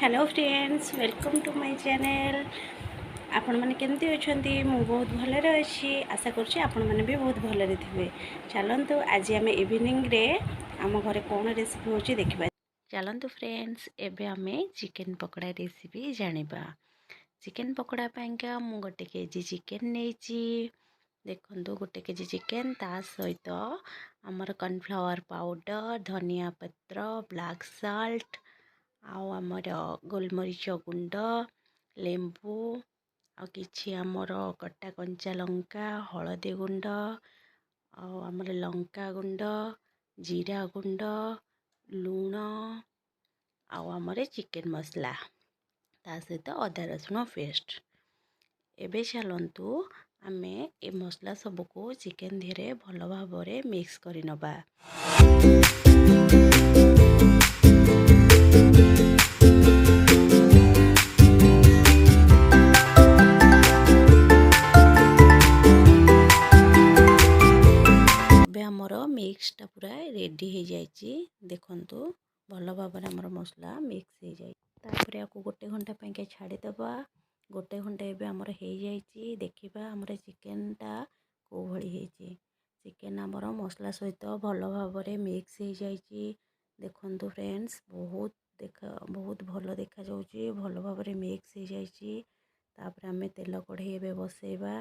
Hello friends, welcome to my channel. आपण मैंने केमती अच्छा मु बहुत भलरे अच्छी आशा करुँच आपण मैंने भी बहुत भलरे थे। चलतु आज आम इवनिंग रे आम घर कौन रेसिपी होची देखिबा। चलतु फ्रेंड्स, एबे आमे चिकन पकोड़ा रेसिपी जानिबा। चिकन पकोड़ा पाइंका मु गोटे केजी चिकन नेची। देखंतु गोटे केजी चिकन ता सहित आमर कॉर्नफ्लावर पाउडर, धनिया पत्र, ब्लैक सॉल्ट आमर गोलमरीच गुंड, लेंबू आ किछि आमर कटा कंचा लंका, हलदी गुंड आमर लंका गुंड, जीरा गुंड, लूण आमर चिकन मसला ता सहित अदा रसुण पेस्ट। एबे चलंतु आमे ए मसला सबको चिकन धीरे भल भाव मिक्स करि नबा। मिक्सटा पूरा रेडी हो जाइए। देखंतु भल भाव आमर मसला मिक्स हो जाए। तापर आपको गोटे घंटा पाइंका छाड़ीदबा। गोटे घंटा एबे आमर हो जाइए। देखिबा आमर चिकनटा को भली होइछि। चिकन आमर मसला सहित भल भाव मिक्स हो जाइए। देखंतु फ्रेंड्स, बहुत भल देखा जाउछि, भल भाव मिक्स हो जाइए। तापर आमे तेल कढ़ई एबे बसेबा।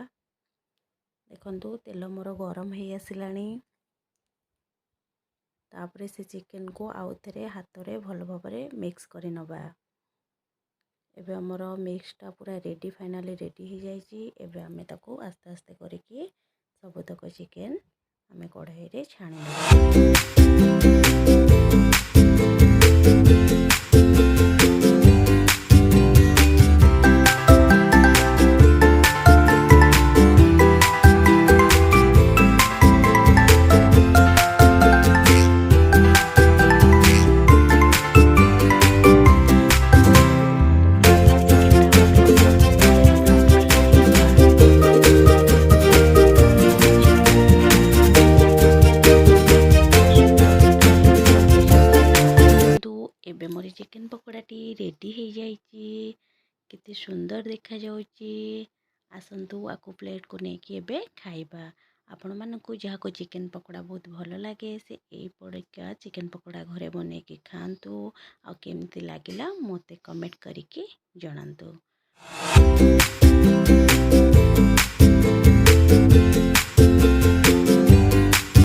देखंतु तेल मोर गरम हो आसिलानी। तापरे से चिकन को आउ थे हाथ में भल भाव मिक्स कर नबा। एबे हमर मिक्सटा पूरा रेडी फाइनाली रेडी हो जाइए। एबे आमे ताको आस्ते आस्ते करके सबतक चिकन आमे कढ़ाई रे छाणी। एबे मोर चिकन पकोड़ाटी रेडी हो जाइए। केते सुंदर देखा जाउची। आसंतु आकु प्लेट को लेकिन एबे खाइबा। आपण मानकु जहाको चिकन पकोड़ा बहुत भल लगे से एई पड़का चिकन पकोड़ा घरे बने के खांतु। आ केमती लागिला मते कमेंट करिके जणांतु।